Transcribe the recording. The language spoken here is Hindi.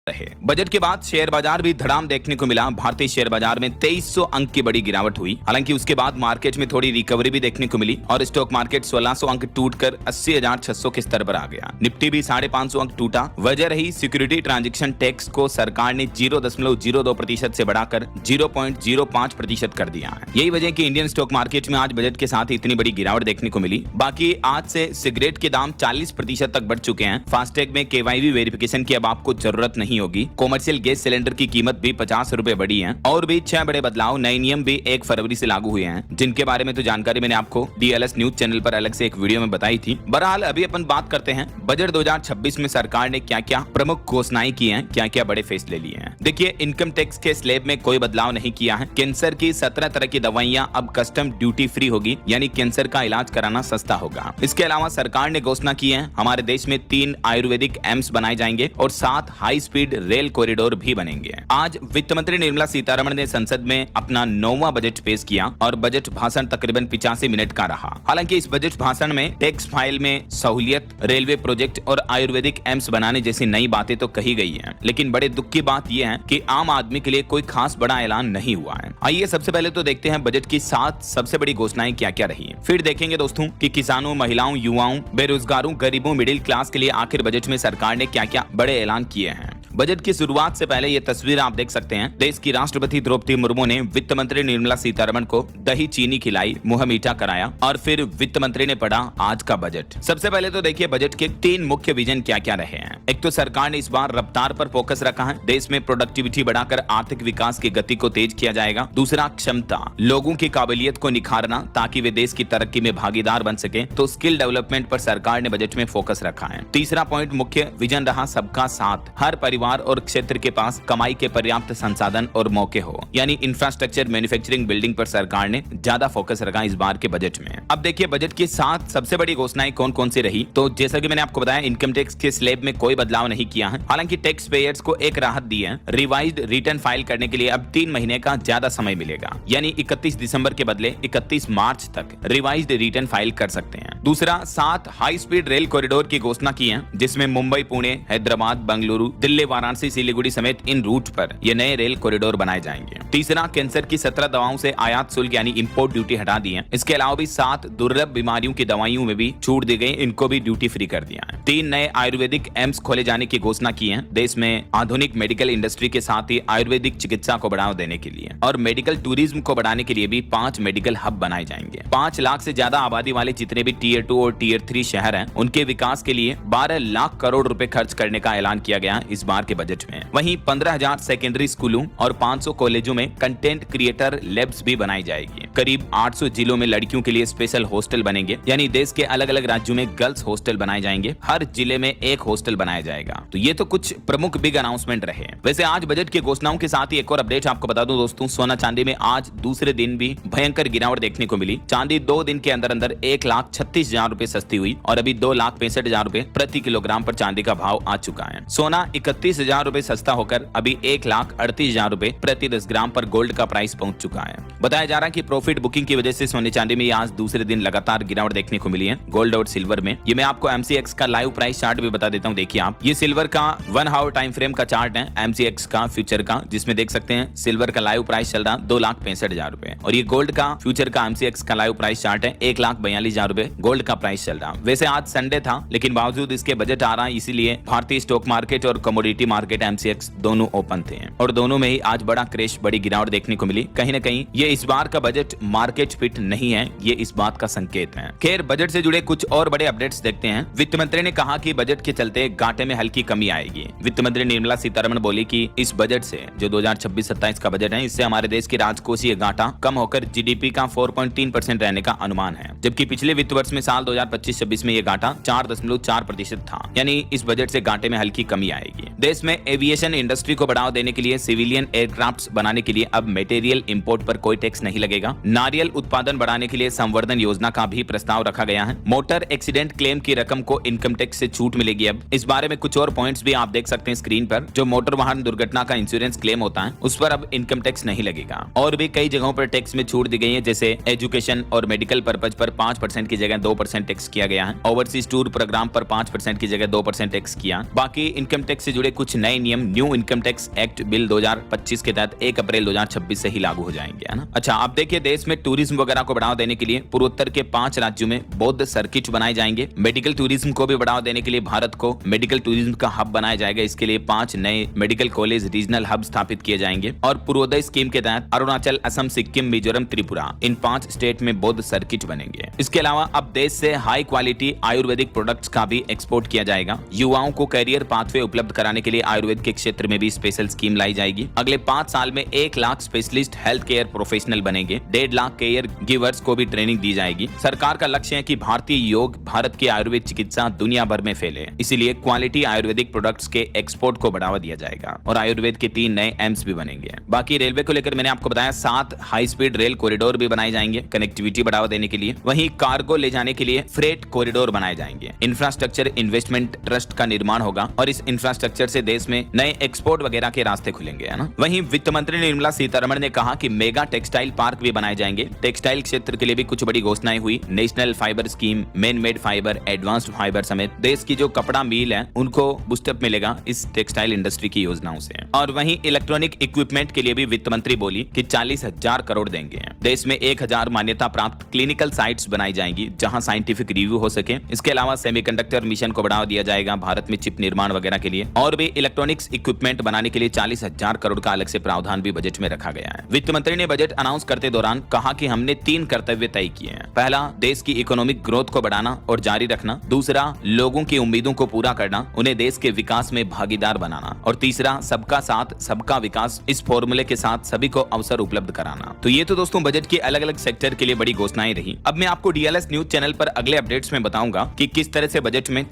रहे। बजट के बाद शेयर बाजार भी धड़ाम देखने को मिला। भारतीय शेयर बाजार में 2300 अंक की बड़ी गिरावट हुई। हालांकि उसके बाद मार्केट में थोड़ी रिकवरी भी देखने को मिली और स्टॉक मार्केट 1600 अंक टूटकर 80,600 के स्तर पर आ गया। निफ्टी भी 550 अंक टूटा। वजह रही सिक्योरिटी ट्रांजैक्शन टैक्स को सरकार ने 0.02% से बढ़ाकर 0.05% कर दिया है। यही वजह कि इंडियन स्टॉक मार्केट में आज बजट के साथ इतनी बड़ी गिरावट देखने को मिली। बाकी आज से सिगरेट के दाम 40% तक बढ़ चुके हैं। फास्टैग में KYB वेरिफिकेशन की अब आपको जरूरत नहीं होगी। कॉमर्शियल गैस सिलेंडर की कीमत भी 50 रुपए बढ़ी है और भी 6 बड़े बदलाव, नए नियम भी 1 फरवरी से लागू हुए हैं, जिनके बारे में तो जानकारी मैंने आपको DLS न्यूज चैनल पर अलग से एक वीडियो में बताई थी। बहरहाल अभी अपन बात करते हैं बजट 2026 में सरकार ने क्या क्या प्रमुख घोषणाएं की हैं, क्या क्या बड़े फैसले लिए हैं। देखिए, इनकम टैक्स के स्लैब में कोई बदलाव नहीं किया है। कैंसर की 17 तरह की दवाइयां अब कस्टम ड्यूटी फ्री होगी, यानी कैंसर का इलाज कराना सस्ता होगा। इसके अलावा सरकार ने घोषणा की है हमारे देश में 3 आयुर्वेदिक एम्स बनाए जाएंगे और 7 हाई स्पीड रेल कॉरिडोर भी बनेंगे। आज वित्त मंत्री निर्मला सीतारमण ने संसद में अपना 9वां बजट पेश किया और बजट भाषण तकरीबन 85 मिनट का रहा। हालांकि इस बजट भाषण में टैक्स फाइल में सहूलियत, रेलवे प्रोजेक्ट और आयुर्वेदिक एम्स बनाने जैसी नई बातें तो कही गई हैं, लेकिन बड़े दुख की बात यह है कि आम आदमी के लिए कोई खास बड़ा ऐलान नहीं हुआ है। आइए सबसे पहले तो देखते हैं बजट की 7 सबसे बड़ी घोषणाएं क्या क्या रही। फिर देखेंगे दोस्तों कि किसानों, महिलाओं, युवाओं, बेरोजगारों, गरीबों, मिडिल क्लास के लिए आखिर बजट में सरकार ने क्या क्या बड़े ऐलान किए हैं। बजट की शुरुआत से पहले ये तस्वीर आप देख सकते हैं। देश की राष्ट्रपति द्रौपदी मुर्मू ने वित्त मंत्री निर्मला सीतारमण को दही चीनी खिलाई, मुंह मीठा कराया और फिर वित्त मंत्री ने पढ़ा आज का बजट। सबसे पहले तो देखिए बजट के 3 मुख्य विजन क्या क्या रहे हैं। एक तो सरकार ने इस बार रफ्तार पर फोकस रखा है। देश में प्रोडक्टिविटी बढ़ाकर आर्थिक विकास की गति को तेज किया जाएगा। दूसरा, क्षमता, लोगों की काबिलियत को निखारना ताकि वे देश की तरक्की में भागीदार बन सके, तो स्किल डेवलपमेंट पर सरकार ने बजट में फोकस रखा है। तीसरा पॉइंट मुख्य विजन रहा सबका साथ। हर परिवार और क्षेत्र के पास कमाई के पर्याप्त संसाधन और मौके हो, यानी इंफ्रास्ट्रक्चर, मैन्युफैक्चरिंग, बिल्डिंग पर सरकार ने ज्यादा फोकस रखा इस बार के बजट में। अब देखिए बजट की 7 सबसे बड़ी घोषणाएं कौन कौन सी रही। तो जैसा कि मैंने आपको बताया, इनकम टैक्स के स्लैब में कोई बदलाव नहीं किया है। हालांकि टैक्स पेयर्स को एक राहत दी है। रिवाइज्ड रिटर्न फाइल करने के लिए अब 3 महीने का ज्यादा समय मिलेगा, यानी 31 दिसंबर के बदले 31 मार्च तक रिवाइज्ड रिटर्न फाइल कर सकते हैं। दूसरा, 7 हाई स्पीड रेल कॉरिडोर की घोषणा की है, जिसमें मुंबई, पुणे, हैदराबाद, बेंगलुरु, दिल्ली, वाराणसी, सिलीगुड़ी समेत इन रूट पर ये नए रेल कॉरिडोर बनाए जाएंगे। तीसरा, कैंसर की 17 दवाओं से आयात शुल्क यानी इंपोर्ट ड्यूटी हटा दी है। इसके अलावा भी 7 दुर्लभ बीमारियों की दवाइयों में भी छूट दी गई, इनको भी ड्यूटी फ्री कर दिया है। 3 नए आयुर्वेदिक एम्स खोले जाने की घोषणा की है। देश में आधुनिक मेडिकल इंडस्ट्री के साथ ही आयुर्वेदिक चिकित्सा को बढ़ावा देने के लिए और मेडिकल टूरिज्म को बढ़ाने के लिए भी 5 मेडिकल हब बनाए जाएंगे। 5 लाख से ज्यादा आबादी वाले जितने भी टियर 2 और टियर 3 शहर हैं, उनके विकास के लिए 12 लाख करोड़ रुपए खर्च करने का ऐलान किया गया इस बार के बजट में। वहीं 15,000 सेकेंडरी स्कूलों और 500 कॉलेजों में कंटेंट क्रिएटर लैब्स भी बनाई जाएगी। करीब 800 जिलों में लड़कियों के लिए स्पेशल हॉस्टल बनेंगे, यानी देश के अलग अलग राज्यों में गर्ल्स हॉस्टल बनाए जाएंगे। हर जिले में एक हॉस्टल बनाया जाएगा। तो ये तो कुछ प्रमुख बिग अनाउंसमेंट रहे। वैसे आज बजट की घोषणाओं के साथ ही एक और अपडेट आपको बता दूं दोस्तों, सोना चांदी में आज दूसरे दिन भी भयंकर गिरावट देखने को मिली। चांदी 2 दिन के अंदर अंदर 1,36,000 रुपए सस्ती हुई और अभी 2,65,000 रुपए प्रति किलोग्राम पर चांदी का भाव आ चुका है। सोना 31,000 रुपए सस्ता होकर अभी 1,38,000 रुपए प्रति 10 ग्राम पर गोल्ड का प्राइस पहुंच चुका है। बताया जा रहा है कि प्रॉफिट बुकिंग की वजह से सोने चांदी में आज दूसरे दिन लगातार गिरावट देखने को मिली है। गोल्ड और सिल्वर में ये मैं आपको MCX का लाइव प्राइस चार्ट भी बता देता हूं। देखिए आप, ये सिल्वर का 1 आवर टाइम फ्रेम का चार्ट है MCX का फ्यूचर का, जिसमें देख सकते हैं सिल्वर का लाइव प्राइस चल रहा 2,65,000 रुपए और ये गोल्ड का फ्यूचर का MCX का लाइव प्राइस चार्ट है 1,42,000 रुपए गोल्ड का प्राइस चल रहा। वैसे आज संडे था, लेकिन बावजूद इसके बजट आ रहा है, इसीलिए भारतीय स्टॉक मार्केट और कमोडिटी मार्केट MCX दोनों ओपन थे और दोनों में ही आज बड़ा क्रैश, बड़ी गिरावट देखने को मिली। कहीं ना कहीं ये इस बार का बजट मार्केट फिट नहीं है, ये इस बात का संकेत है। खैर, बजट से जुड़े कुछ और बड़े अपडेट्स देखते हैं। वित्त मंत्री ने कहा कि बजट के चलते घाटे में हल्की कमी आएगी। वित्त मंत्री निर्मला सीतारमण बोली कि इस बजट से, जो 2026-27 का बजट है, इससे हमारे देश की राजकोषीय घाटा कम होकर GDP का 4.3% रहने का अनुमान है, जबकि पिछले वित्त वर्ष में साल 2025-26 में यह घाटा 4.4% था, यानी इस बजट से घाटे में हल्की कमी आएगी। देश में एविएशन इंडस्ट्री को बढ़ावा देने के लिए सिविलियन एयरक्राफ्ट्स बनाने के लिए अब मटेरियल इंपोर्ट पर कोई टैक्स नहीं लगेगा। नारियल उत्पादन बढ़ाने के लिए संवर्धन योजना का भी प्रस्ताव रखा गया है। मोटर एक्सीडेंट क्लेम की रकम को इनकम टैक्स से छूट मिलेगी। अब इस बारे में कुछ और पॉइंट्स भी आप देख सकते हैं स्क्रीन पर। जो मोटर वाहन दुर्घटना का इंश्योरेंस क्लेम होता है उस पर अब इनकम टैक्स नहीं लगेगा। और भी कई जगहों पर टैक्स में छूट दी गई है, जैसे एजुकेशन और मेडिकल पर्पज पर 5% की जगह 2% टैक्स किया गया है। ओवरसीज टूर प्रोग्राम पर 5% की जगह 2% टैक्स किया। बाकी इनकम टैक्स से जुड़े कुछ नए नियम new income tax act bill 2025 के तहत 1 अप्रैल 2026 से ही लागू हो जाएंगे, है ना। अच्छा, आप देखिए देश में टूरिज्म वगैरह को बढ़ावा देने के लिए पूर्वोत्तर के 5 राज्यों में बौद्ध सर्किट बनाए जाएंगे। मेडिकल टूरिज्म को भी बढ़ावा देने के लिए भारत को मेडिकल टूरिज्म का हब बनाया जाएगा। इसके लिए 5 नए मेडिकल कॉलेज रीजनल हब स्थापित किए जाएंगे। और पूर्वोदय स्कीम के तहत अरुणाचल, असम, सिक्किम, मिजोरम, त्रिपुरा इन 5 स्टेट में बौद्ध सर्किट बनेंगे। इसके अलावा अब देश से हाई क्वालिटी आयुर्वेदिक प्रोडक्ट्स का भी एक्सपोर्ट किया जाएगा। युवाओं को करियर पाथवे उपलब्ध कराने के लिए आयुर्वेद के क्षेत्र में भी स्पेशल स्कीम लाई जाएगी। अगले 5 साल में 1 lakh specialist health care professional बनेंगे। 1.5 लाख केयर गिवर्स को भी ट्रेनिंग दी जाएगी। सरकार का लक्ष्य है कि भारतीय योग, भारत की आयुर्वेद चिकित्सा दुनिया भर में फैले, इसीलिए क्वालिटी आयुर्वेदिक प्रोडक्ट्स के एक्सपोर्ट को बढ़ावा दिया जाएगा। और आयुर्वेद के 3 नए एम्स भी बनेंगे। बाकी रेलवे को लेकर मैंने आपको बताया 7 हाई स्पीड रेल कॉरिडोर भी बनाए जाएंगे कनेक्टिविटी बढ़ावा देने के लिए। वहीं कार्गो ले जाने के लिए फ्रेट कॉरिडोर बनाए जाएंगे। इंफ्रास्ट्रक्चर इन्वेस्टमेंट ट्रस्ट का निर्माण होगा और इस इंफ्रास्ट्रक्चर से देश में नए एक्सपोर्ट वगैरह के रास्ते खुलेंगे, है ना। वहीं वित्त मंत्री निर्मला सीतारमण ने कहा कि मेगा टेक्सटाइल पार्क भी बनाए जाएंगे। टेक्सटाइल क्षेत्र के लिए भी कुछ बड़ी घोषणाएं हुई। National fibre scheme, man made fibre, advanced fibre समेत देश की जो कपड़ा मिल है उनको बूस्टअप मिलेगा इस टेक्सटाइल इंडस्ट्री की योजनाओं से। और वहीं इलेक्ट्रॉनिक इक्विपमेंट के लिए भी वित्त मंत्री बोली कि 40,000 करोड़ देंगे। देश में 1,000 मान्यता प्राप्त क्लिनिकल साइट्स बनाई जाएंगी जहां साइंटिफिक रिव्यू हो सके। इसके अलावा सेमीकंडक्टर मिशन को बढ़ावा दिया जाएगा भारत में चिप निर्माण वगैरह के लिए। और भी इलेक्ट्रॉनिक्स इक्विपमेंट बनाने के लिए 40,000 करोड़ का अलग से प्रावधान भी बजट में रखा गया है। वित्त मंत्री ने बजट अनाउंस करते दौरान कहा कि हमने 3 कर्तव्य तय किए हैं। पहला, देश की इकोनॉमिक ग्रोथ को बढ़ाना और जारी रखना। दूसरा, लोगों की उम्मीदों को पूरा करना, उन्हें देश के विकास में भागीदार बनाना। और तीसरा, सबका साथ सबका विकास, इस फॉर्मूले के साथ सभी को अवसर उपलब्ध कराना। तो ये तो दोस्तों बजट के अलग अलग सेक्टर के लिए बड़ी घोषणाएं रही। अब मैं आपको डीएलएस न्यूज चैनल पर अगले अपडेट्स में बताऊंगा कि किस तरह से बजट में